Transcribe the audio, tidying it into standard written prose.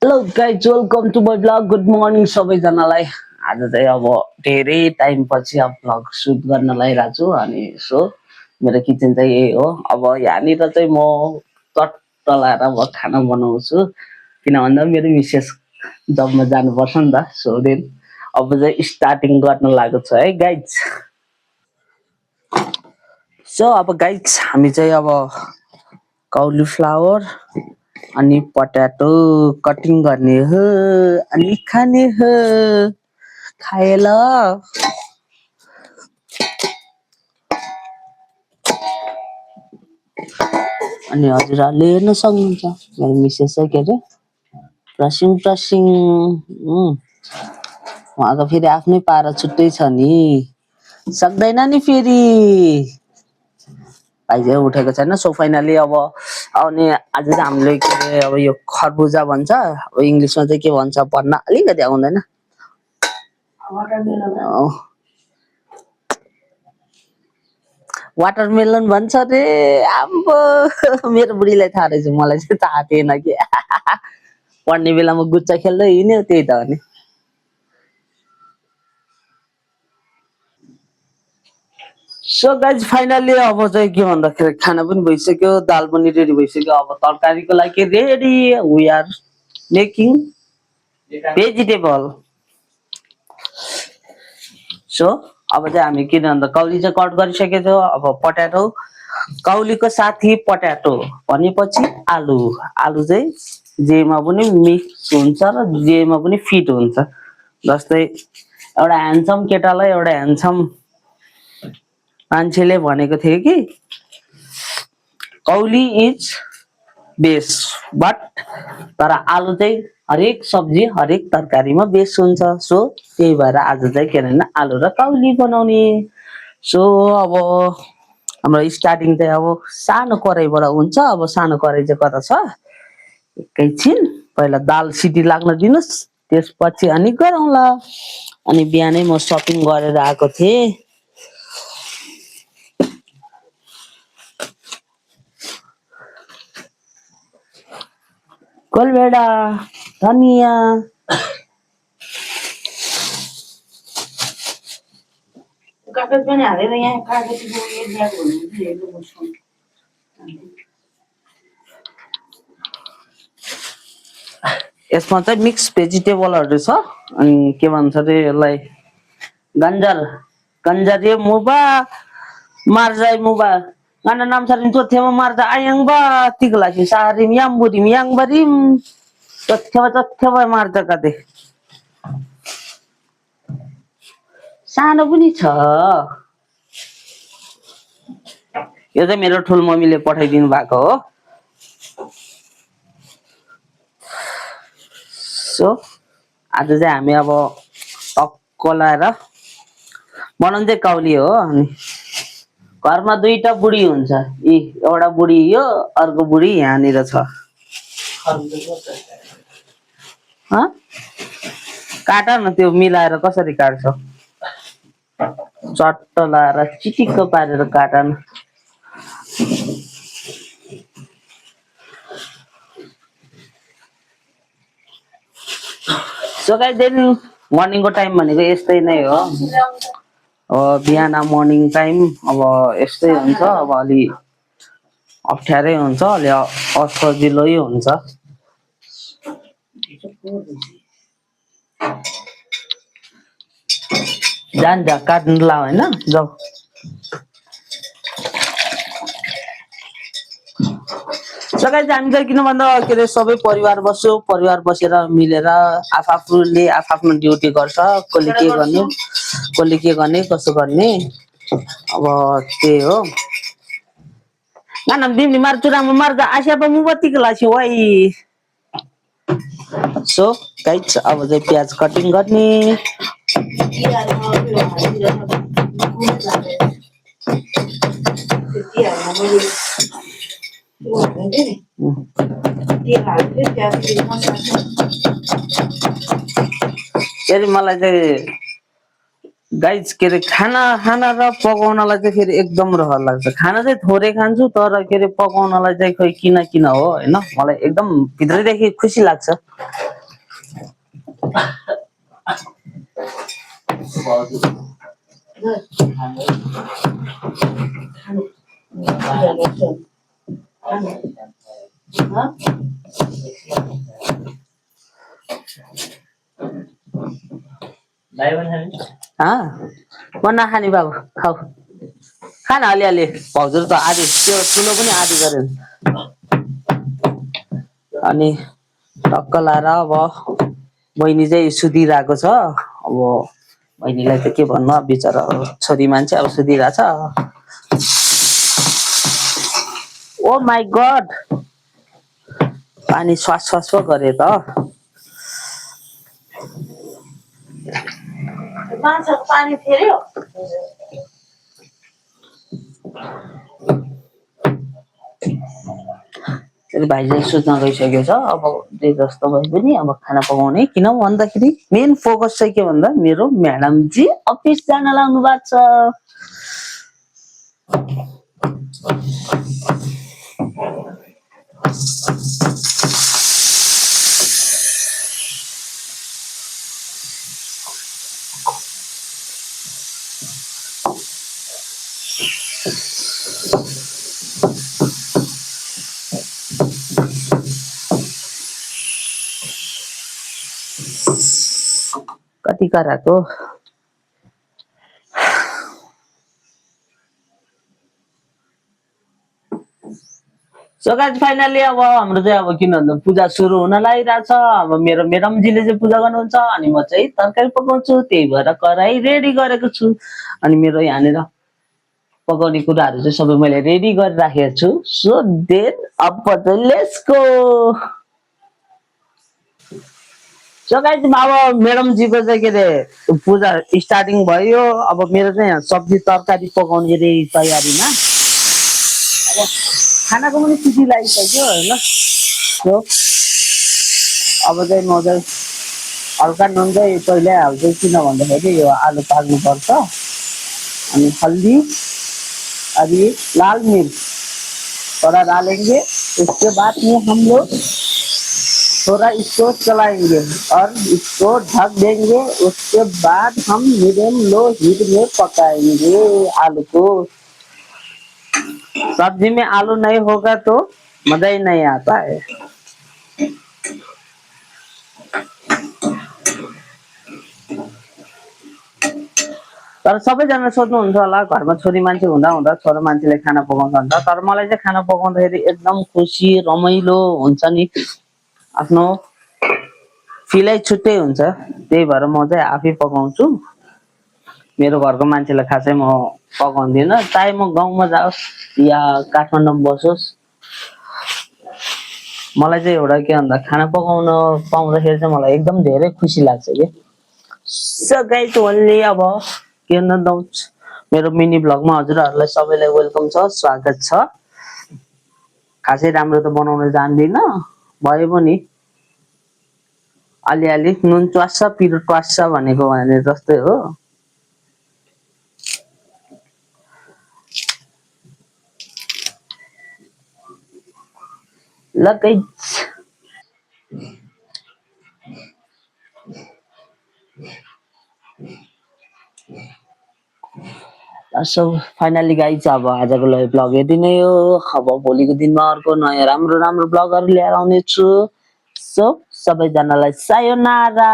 hello guys welcome to my vlog good morning सबैजनालाई आज चाहिँ अब धेरै टाइम पछि अब ब्लग सुट गर्न लागिरहेको छु अनि सो मेरो किचन चाहिँ यही हो अब यहाँनिर चाहिँ म चट्ट लाएर अब खाना बनाउँछु किन भन्दा मेरो मिसेस जबमा जानुपर्छ नि त सो देन अब चाहिँ स्टार्टिङ गर्न लागेको छ है गाइज सो अब गाइज हामी चाहिँ अब cauliflower अनि पट्याटो कटिङ गर्ने हो अनि खाने हो खाए ल अनि हजुरहरूले हेर्न सक्नुहुन्छ मेरो मिसेस चाहिँ के अरे ब्रसिङ ब्रसिङ उहाँको फेरि आफ्नै पारा छुट्टै छ नि सक्दैन नि फेरि भाइ चाहिँ उठेको छैन सो फाइनली अब आउने आज चाहिँ हामीले के अरे अब यो खरबुजा भन्छ अब इङ्ग्लिसमा चाहिँ के भन्छ भन्न अलिकति आउँदैन वाटरमेलन भन्छ रे आम्बो मेरो बुढीलाई थाहा रहेछ मलाई चाहिँ थाहा थिएन कि पढ्ने बेलामा गुच्चा खेल्दै हिँड्यो त्यही त हो नि सो गाइज फाइनली अब चाहिँ के भन्दाखेरि खाना पनि भइसक्यो दाल पनि रेडी भइसक्यो अब तरकारीको लागि ready we are making vegetable so अब चाहिँ हामी के भन्दा कौली चाहिँ कट गरिसकेको थियो अब पट्याटो कौलीको साथी पट्याटो भनेपछि आलु आलु चाहिँ जेमा पनि मिक्स हुन्छ र जेमा पनि फिट हुन्छ जस्तै एउटा ह्यान्डसम केटालाई एउटा ह्यान्डसम मान्छेले भनेको थियो कि कौली इज बेस्ट बट तर आलु चाहिँ हरेक सब्जी हरेक तरकारीमा बेस्ट हुन्छ सो त्यही भएर आज चाहिँ के भने आलु र कौली बनाउने सो अब हाम्रो स्टार्टिङ चाहिँ अब सानो कराईबाट हुन्छ अब सानो कराई चाहिँ कता छ एकैछिन पहिला दाल सिटी लाग्न दिनुहोस् त्यसपछि अनि गरौँला अनि बिहानै म सपिङ गरेर आएको थिएँ कोलभेडा धनिया कागज पनि हालेर यहाँ कागज ल्याएको हुनुहुन्छ यसमा चाहिँ मिक्स भेजिटेबलहरू छ अनि के भन्छ रे यसलाई गन्जर गन्जरे मुबा मार्जाय मुबा ngana nam sarin to thema marja ayang ba tigla si sarim yam budim yang barim tot thema marja kade सानो पनि छ यो चाहिँ मेरो ठुल मम्मीले पठाइदिनु भएको हो सो आज चाहिँ हामी अब टक्क लाएर बनाउनु चाहिँ कौली हो अनि घरमा दुईटा बुढी हुन्छ एउटा बुढी यो अर्को बुढी यहाँनिर छ काट न त्यो मिलाएर कसरी काट्छौ चट्ट लाएर चिटिक्क पारेर काट न सो गाइस देन मर्निङको टाइम भनेको यस्तै नै हो अब बिहान मर्निङ टाइम अब यस्तै हुन्छ अब अलि अप्ठ्यारै हुन्छ अलि असजिलै हुन्छ जान्छ काट्नु ला होइन जाऊ सबै हामी चाहिँ किन भन्दा के अरे सबै परिवार बस्यो परिवार बसेर मिलेर आफआफ्नोले आफ्नो ड्युटी गर्छ कसले के गर्ने कसो गर्ने अब त्यही हो नाम दिम मार्चुरा मार्दा आशा पनि मुबती क्लास वही सो गाइस अब चाहिँ प्याज कटिङ गर्ने मलाई चाहिँ गाइज के अरे खाना र पकाउनलाई चाहिँ फेरि एकदम रहर लाग्छ खाना चाहिँ थोरै खान्छु तर के अरे पकाउनलाई चाहिँ खोइ किन हो होइन मलाई एकदम भित्रैदेखि खुसी लाग्छ हाँ म नखाने बाबु खाऊ खान अलिअलि भाउजूले त आधी त्यो ठुलो पनि आधी गरेन अनि टक्क लाएर अब बहिनी चाहिँ सुतिरहेको छ अब बहिनीलाई त के भन्नु अब बिचरा छोरी मान्छे अब सुतिरहेछ ओ माई गड पानी श्वास श्वास पो गरे त माछाको पानी फेर्यो भाइ चाहिँ सुत्न गइसकेको छ अब जे जस्तो भए पनि अब खाना पकाउने किन भन्दाखेरि मेन फोकस चाहिँ के भन्दा मेरो म्याडमजी अफिस जान लाग्नु भएको छ कति कराको सो गाइस फाइनली अब हाम्रो चाहिँ अब किन भन्दा पूजा सुरु हुन लागिरहेछ अब मेरो मेडमजीले चाहिँ पूजा गर्नुहुन्छ अनि म चाहिँ तरकारी पकाउँछु त्यही भएर कराई रेडी गरेको छु अनि मेरो यहाँनिर पकाउने कुराहरू चाहिँ सबै मैले रेडी गरिराखेको छु सो देन अब चाहिँ लेट्स गो सो गाइस अब मेडमजीको चाहिँ के अरे पूजा स्टार्टिङ भयो अब मेरो चाहिँ यहाँ सब्जी तरकारी पकाउने रे तयारीमा अब खानाको पनि खुसी लागिसक्यो होइन सो अब चाहिँ म चाहिँ हल्का नुन चाहिँ पहिल्यै हाल्छु किन भन्दाखेरि यो आलु पाक्नुपर्छ अनि हल्दी अनि लाल मिर्च थोड़ा डालेंगे उसके बाद में हम लोग थोड़ा इसको चलाएंगे और इसको ढक देंगे उसके बाद हम मीडियम लो हीट में पकाएंगे आलू को सब्जी में आलू नहीं होगा तो मजा ही नहीं आता है तर सबैजना सोध्नुहुन्छ होला घरमा छोरी मान्छे हुँदा हुँदा छोरा मान्छेले खाना पकाउँछ भन्छ तर मलाई चाहिँ खाना पकाउँदाखेरि एकदम खुसी रमाइलो हुन्छ नि आफ्नो फिलै छुट्टै हुन्छ त्यही भएर म चाहिँ आफै पकाउँछु मेरो घरको मान्छेलाई खासै म पकाउँदिन चाहे म गाउँमा जाओस् या काठमाडौँमा बसोस् मलाई चाहिँ एउटा के भन्दा खाना पकाउन पाउँदाखेरि चाहिँ मलाई एकदम धेरै खुसी लाग्छ के सो गाइस ओन्ली अब के भन्दा मेरो मिनी भ्लगमा हजुरहरूलाई सबैलाई वेलकम छ स्वागत छ खासै राम्रो त बनाउन जान्दिन भए पनि अलिअलि नुन च्वास्छ पिरो ट्वास्छ भनेको भने जस्तै हो ल गाइस सो फाइनली गाइज अब आजको भ्लग यति नै हो अब भोलिको दिनमा अर्को नयाँ राम्रो राम्रो भ्लगहरू लिएर आउने छु सो सबैजनालाई सायोनारा